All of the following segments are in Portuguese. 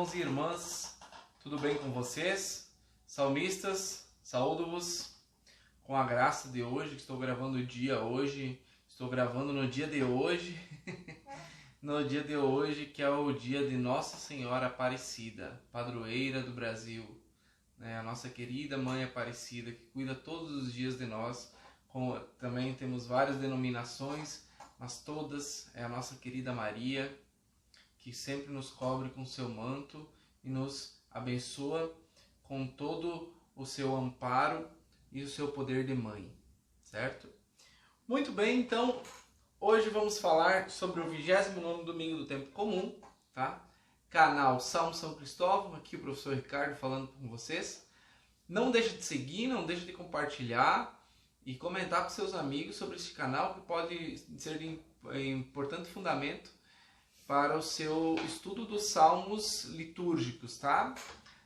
irmãos e irmãs, tudo bem com vocês? Salmistas, saúdo-vos com a graça de hoje, que estou gravando no dia de hoje, no dia de hoje, que é o dia de Nossa Senhora Aparecida, padroeira do Brasil, né? A nossa querida Mãe Aparecida, que cuida todos os dias de nós. Também temos várias denominações, mas todas é a nossa querida Maria, que sempre nos cobre com seu manto e nos abençoa com todo o seu amparo e o seu poder de mãe, certo? Muito bem, então, hoje vamos falar sobre o 29º domingo do tempo comum, tá? Canal Salmo São Cristóvão, aqui o professor Ricardo falando com vocês. Não deixe de seguir, não deixe de compartilhar e comentar com seus amigos sobre este canal, que pode ser de importante fundamento para o seu estudo dos salmos litúrgicos, tá?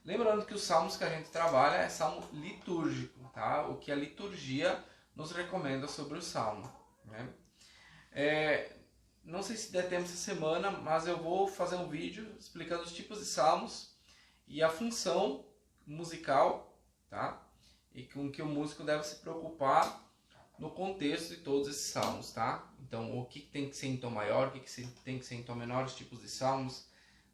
Lembrando que os salmos que a gente trabalha é salmo litúrgico, tá? O que a liturgia nos recomenda sobre o salmo, né? Não sei se der tempo essa semana, mas eu vou fazer um vídeo explicando os tipos de salmos e a função musical, tá? E com que o músico deve se preocupar no contexto de todos esses salmos, tá? Então, o que tem que ser em tom maior, o que tem que ser em tom menor, os tipos de salmos,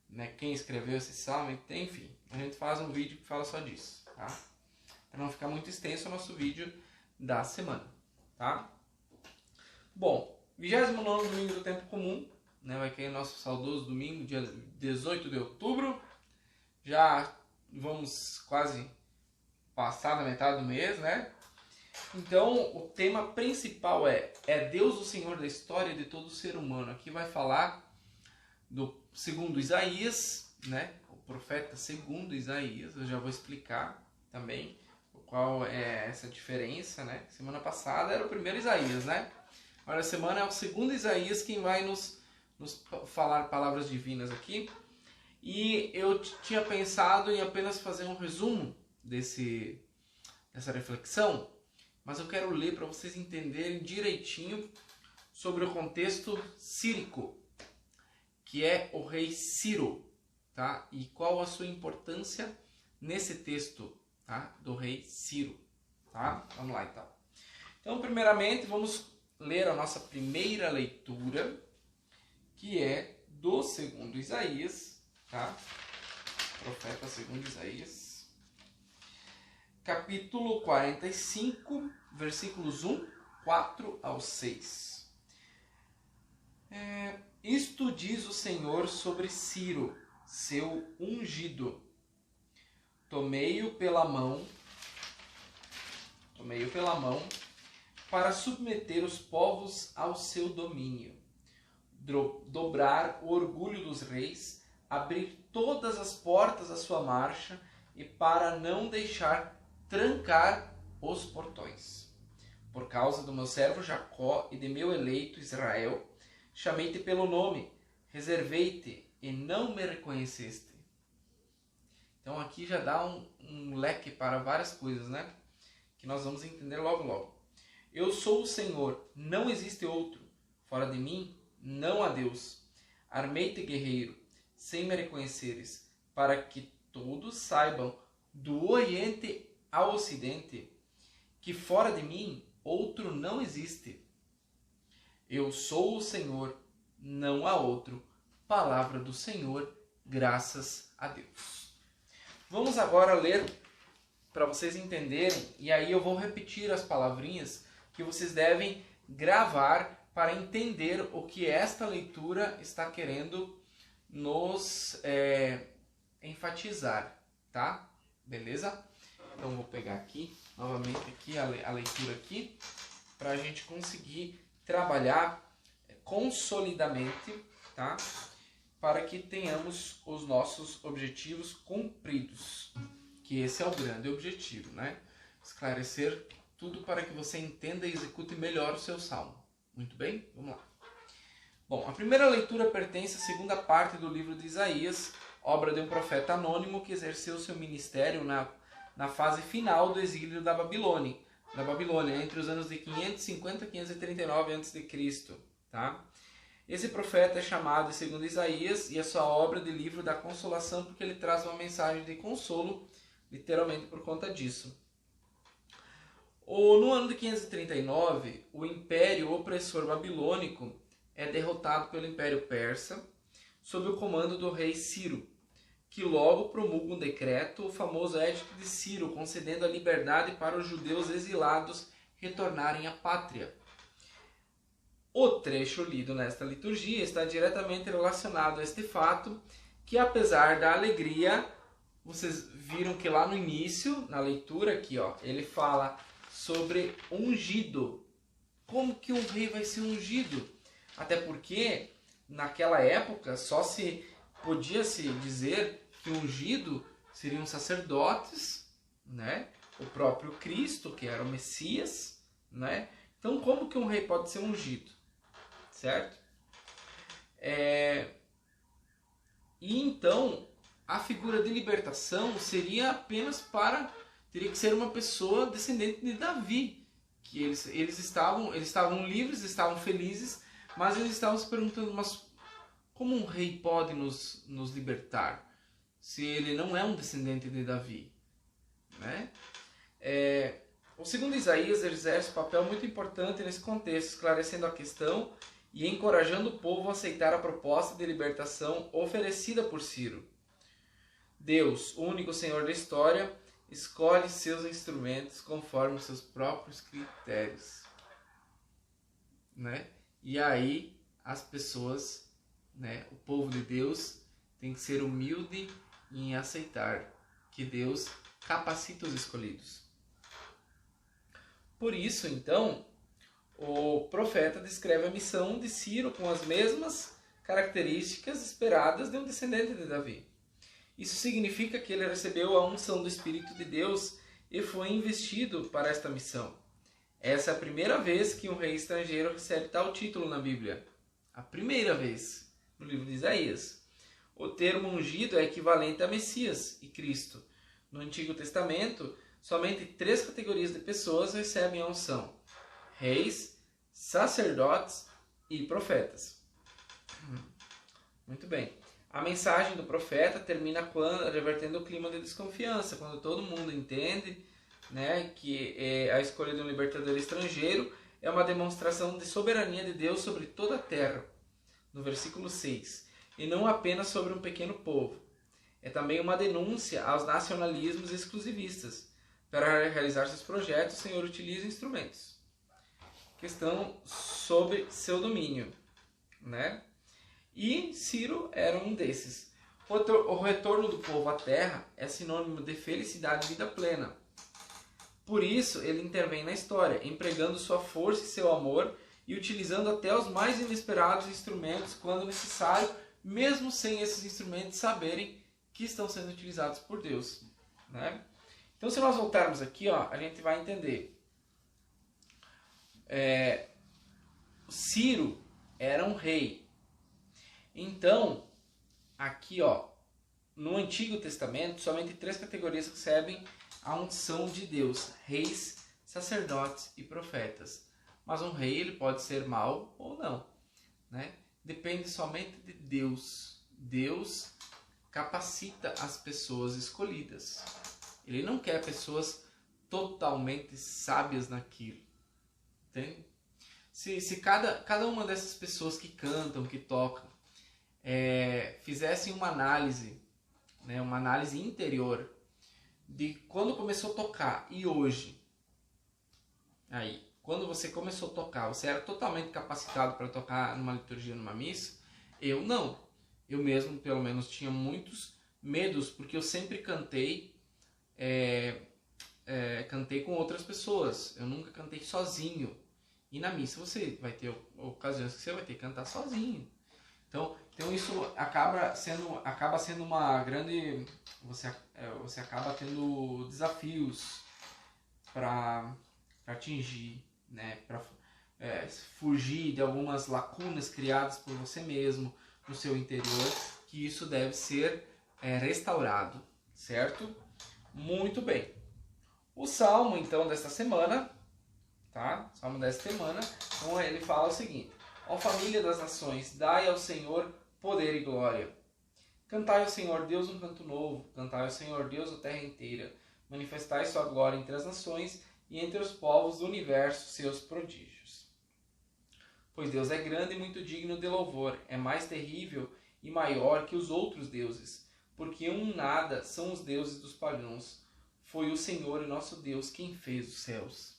né? Quem escreveu esse salmo, enfim. A gente faz um vídeo que fala só disso, tá? Para não ficar muito extenso o nosso vídeo da semana, tá? Bom, 29º domingo do tempo comum, né? Vai cair o nosso saudoso domingo, dia 18 de outubro. Já vamos quase passar da metade do mês, né? Então, o tema principal é Deus o Senhor da história de todo ser humano. Aqui vai falar segundo Isaías, né? O profeta segundo Isaías. Eu já vou explicar também qual é essa diferença, né? Semana passada era o primeiro Isaías, né? Agora a semana é o segundo Isaías quem vai nos falar palavras divinas aqui. E eu tinha pensado em apenas fazer um resumo dessa reflexão, mas eu quero ler para vocês entenderem direitinho sobre o contexto sírico, que é o rei Ciro, tá? E qual a sua importância nesse texto, tá? Do rei Ciro, tá? Vamos lá então. Então, primeiramente, vamos ler a nossa primeira leitura, que é do segundo Isaías, tá? Profeta segundo Isaías. Capítulo 45, versículos 1, 4 ao 6. Isto diz o Senhor sobre Ciro, seu ungido. Tomei-o pela mão para submeter os povos ao seu domínio, dobrar o orgulho dos reis, abrir todas as portas à sua marcha e para não deixar trancar os portões. Por causa do meu servo Jacó e de meu eleito Israel, chamei-te pelo nome, reservei-te e não me reconheceste. Então aqui já dá um leque para várias coisas, né? Que nós vamos entender logo logo. Eu sou o Senhor, não existe outro. Fora de mim, não há Deus. Armei-te guerreiro, sem me reconheceres, para que todos saibam do Oriente ao Ocidente, que fora de mim outro não existe. Eu sou o Senhor, não há outro. Palavra do Senhor, graças a Deus. Vamos agora ler para vocês entenderem, e aí eu vou repetir as palavrinhas que vocês devem gravar para entender o que esta leitura está querendo nos enfatizar, tá? Beleza? Então vou pegar aqui, novamente aqui a leitura aqui, para a gente conseguir trabalhar consolidamente, tá? Para que tenhamos os nossos objetivos cumpridos, que esse é o grande objetivo, né? Esclarecer tudo para que você entenda e execute melhor o seu salmo. Muito bem? Vamos lá. Bom, a primeira leitura pertence à segunda parte do livro de Isaías, obra de um profeta anônimo que exerceu seu ministério na fase final do exílio da Babilônia, entre os anos de 550 e 539 a.C., tá? Esse profeta é chamado, segundo Isaías, e a sua obra de livro da consolação, porque ele traz uma mensagem de consolo, literalmente por conta disso. No ano de 539, o império opressor babilônico é derrotado pelo Império Persa, sob o comando do rei Ciro, que logo promulga um decreto, o famoso Edito de Ciro, concedendo a liberdade para os judeus exilados retornarem à pátria. O trecho lido nesta liturgia está diretamente relacionado a este fato, que apesar da alegria, vocês viram que lá no início, na leitura aqui, ó, ele fala sobre ungido. Como que um rei vai ser ungido? Até porque, naquela época, só se podia se dizer que ungido seriam sacerdotes, né? O próprio Cristo, que era o Messias, né? Então, como que um rei pode ser ungido? Certo? E então, a figura de libertação seria apenas teria que ser uma pessoa descendente de Davi, que eles estavam livres, estavam felizes, mas eles estavam se perguntando, mas como um rei pode nos libertar, se ele não é um descendente de Davi? Né? O segundo Isaías exerce um papel muito importante nesse contexto, esclarecendo a questão e encorajando o povo a aceitar a proposta de libertação oferecida por Ciro. Deus, o único Senhor da história, escolhe seus instrumentos conforme os seus próprios critérios. Né? E aí as pessoas, né, o povo de Deus, tem que ser humilde em aceitar que Deus capacita os escolhidos. Por isso, então, o profeta descreve a missão de Ciro com as mesmas características esperadas de um descendente de Davi. Isso significa que ele recebeu a unção do Espírito de Deus e foi investido para esta missão. Essa é a primeira vez que um rei estrangeiro recebe tal título na Bíblia. A primeira vez, no livro de Isaías. O termo ungido é equivalente a Messias e Cristo. No Antigo Testamento, somente 3 categorias de pessoas recebem a unção: reis, sacerdotes e profetas. Muito bem. A mensagem do profeta termina revertendo o clima de desconfiança, quando todo mundo entende, né, que a escolha de um libertador estrangeiro é uma demonstração de soberania de Deus sobre toda a terra, no versículo 6, e não apenas sobre um pequeno povo. É também uma denúncia aos nacionalismos exclusivistas. Para realizar seus projetos, o Senhor utiliza instrumentos. Questão sobre seu domínio, né? E Ciro era um desses. O retorno do povo à terra é sinônimo de felicidade e vida plena. Por isso, ele intervém na história, empregando sua força e seu amor e utilizando até os mais inesperados instrumentos quando necessário, mesmo sem esses instrumentos saberem que estão sendo utilizados por Deus. Né? Então, se nós voltarmos aqui, ó, a gente vai entender. Ciro era um rei. Então, aqui, ó, no Antigo Testamento, somente 3 categorias recebem a unção de Deus: reis, sacerdotes e profetas. Mas um rei, ele pode ser mau ou não, né? Depende somente de Deus. Deus capacita as pessoas escolhidas. Ele não quer pessoas totalmente sábias naquilo. Entende? Se cada uma dessas pessoas que cantam, que tocam, fizessem uma análise, né, uma análise interior de quando começou a tocar e hoje, aí, quando você começou a tocar, você era totalmente capacitado para tocar numa liturgia, numa missa? Eu não. Eu mesmo, pelo menos, tinha muitos medos, porque eu sempre cantei com outras pessoas. Eu nunca cantei sozinho. E na missa você vai ter ocasiões que você vai ter que cantar sozinho. Então isso acaba sendo uma grande... Você acaba tendo desafios para atingir, né? Para fugir de algumas lacunas criadas por você mesmo no seu interior, que isso deve ser restaurado, certo? Muito bem. O salmo, então, desta semana, tá? O salmo desta semana, então ele fala o seguinte: Ó família das nações, dai ao Senhor poder e glória. Cantai ao Senhor Deus um canto novo, cantai ao Senhor Deus a terra inteira. Manifestai sua glória entre as nações e entre os povos do universo seus prodígios. Pois Deus é grande e muito digno de louvor, é mais terrível e maior que os outros deuses, porque nada são os deuses dos pagãos. Foi o Senhor e nosso Deus quem fez os céus.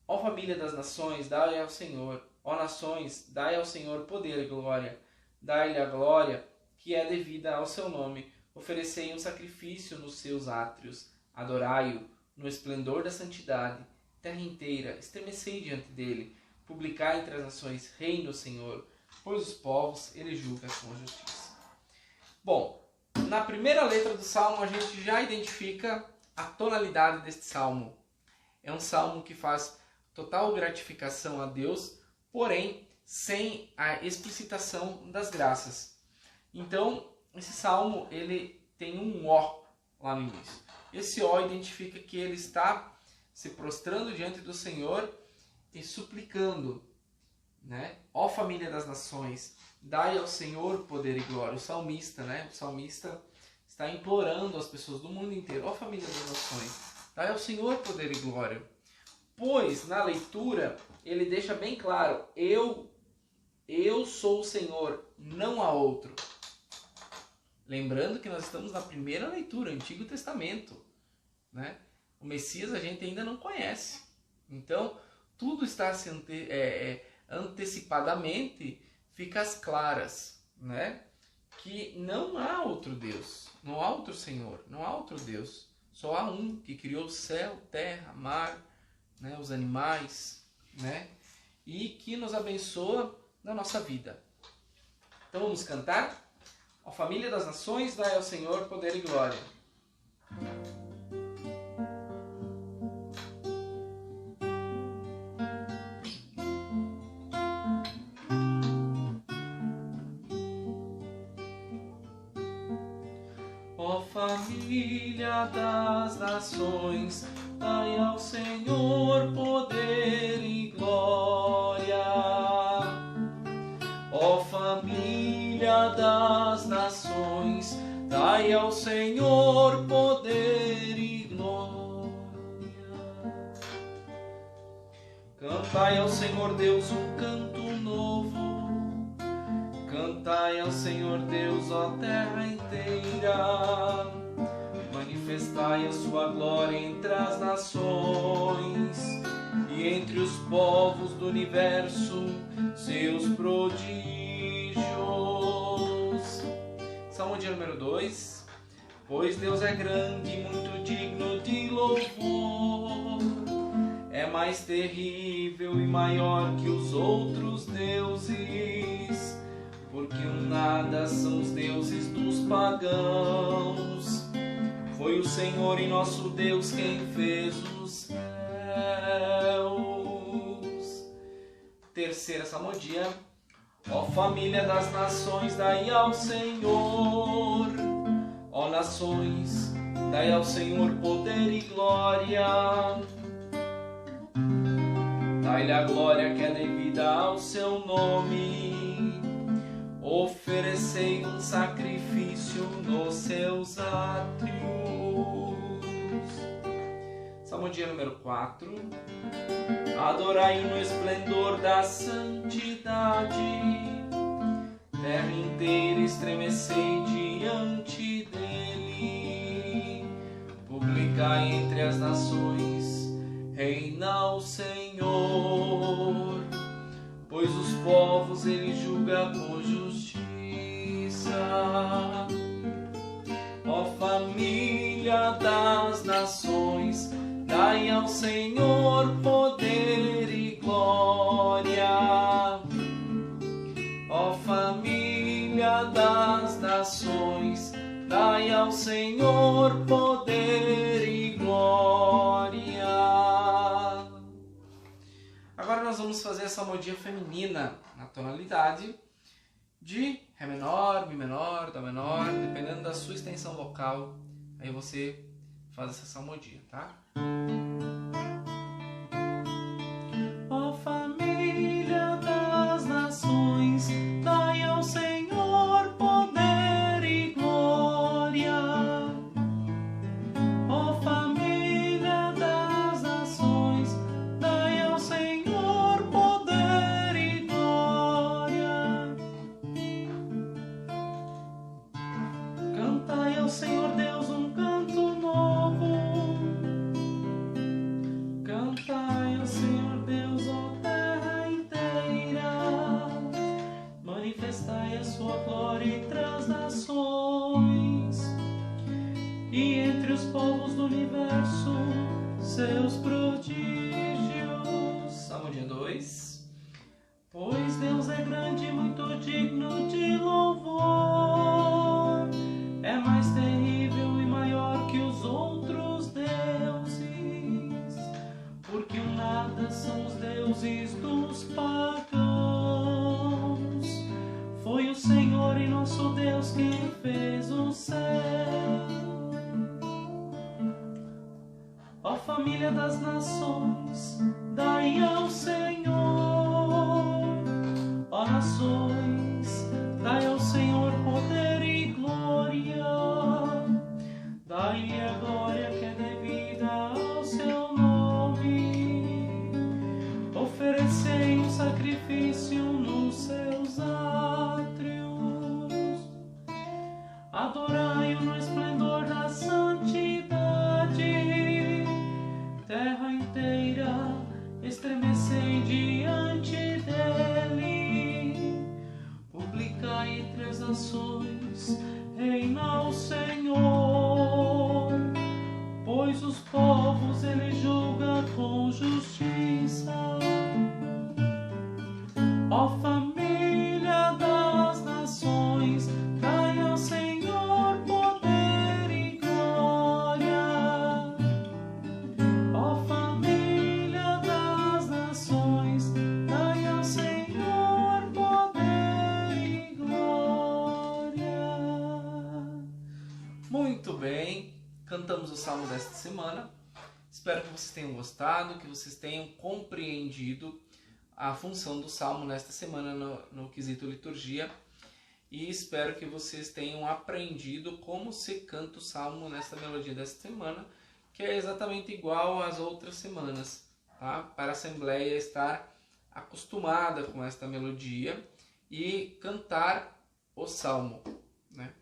Ó família das nações, dai ao Senhor. Ó nações, dai ao Senhor poder e glória. Dai-lhe a glória que é devida ao seu nome. Oferecei um sacrifício nos seus átrios. Adorai-o no esplendor da santidade. Terra inteira, estremecei diante dele. Publicai entre as nações, reina o Senhor, pois os povos ele julga com justiça. Bom, na primeira letra do Salmo a gente já identifica a tonalidade deste Salmo. É um Salmo que faz total gratificação a Deus, porém sem a explicitação das graças. Então, esse Salmo ele tem um ó lá no início. Esse ó identifica que ele está se prostrando diante do Senhor e suplicando, né? Ó família das nações, dai ao Senhor poder e glória. O salmista está implorando às pessoas do mundo inteiro, ó família das nações, dai ao Senhor poder e glória. Pois na leitura ele deixa bem claro, eu sou o Senhor, não há outro. Lembrando que nós estamos na primeira leitura, Antigo Testamento, né? O Messias a gente ainda não conhece. Então, tudo está antecipadamente, fica às claras, né? Que não há outro Deus, não há outro Senhor, não há outro Deus. Só há um que criou o céu, terra, mar, né? Os animais, né? E que nos abençoa na nossa vida. Então vamos cantar? Ó família das nações, dai ao Senhor poder e glória. Ó família das nações, dai ao Senhor poder e glória. Ó família das nações, dai ao Senhor poder e glória. Cantai ao Senhor Deus um canto novo. Cantai ao Senhor Deus, ó terra inteira. Manifestai a sua glória entre as nações e entre os povos do universo seus prodígios. Salmo de número 2. Pois Deus é grande e muito digno de louvor, é mais terrível e maior que os outros deuses, porque nada são os deuses dos pagãos. Foi o Senhor e nosso Deus quem fez os céus. Terceira salmodia. Ó família das nações, dai ao Senhor. Ó nações, dai ao Senhor poder e glória. Dai-lhe a glória que é devida ao seu nome. Oferecei um sacrifício nos seus átrios. Salmodia número 4. Adorai-o no esplendor da santidade. Terra inteira estremecei diante dele. Publicai entre as nações, reina o Senhor, pois os povos ele julga com justiça. Ó família das nações, dai ao Senhor poder e glória. Ó família das nações, dai ao Senhor poder e glória. Agora nós vamos fazer essa salmodia feminina na tonalidade de Ré menor, Mi menor, Dó menor, dependendo da sua extensão vocal, aí você faz essa salmodia, tá? Ó família universo seus prodígios. Salmo dia 2. Pois Deus é grande e muito digno de louvor, é mais terrível e maior que os outros deuses, porque o nada são os deuses dos pagãos. Foi o Senhor e nosso Deus quem fez o céu. Ó família das nações, dai ao Senhor. Ó nações, dai ao Senhor poder e glória. Dai-lhe a glória que é devida ao seu nome. Oferecei um sacrifício nos seus átrios. Adorai-o no esplendor da santidade. Terra inteira, estremecei diante dele. Publicai entre as nações, reina o Senhor, pois os povos ele julga com justiça. Ó família das nações, dai ao Senhor poder e glória. Ó família das nações, dai ao Senhor poder e glória. Muito bem, cantamos o Salmo desta semana. Espero que vocês tenham gostado, que vocês tenham compreendido a função do Salmo nesta semana no quesito liturgia. E espero que vocês tenham aprendido como se canta o Salmo nesta melodia desta semana, que é exatamente igual às outras semanas, tá? Para a Assembleia estar acostumada com esta melodia e cantar o Salmo, né?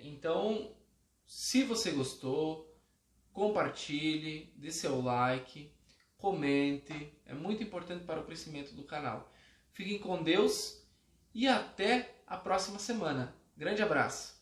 Então, se você gostou, compartilhe, dê seu like, comente, é muito importante para o crescimento do canal. Fiquem com Deus e até a próxima semana. Grande abraço!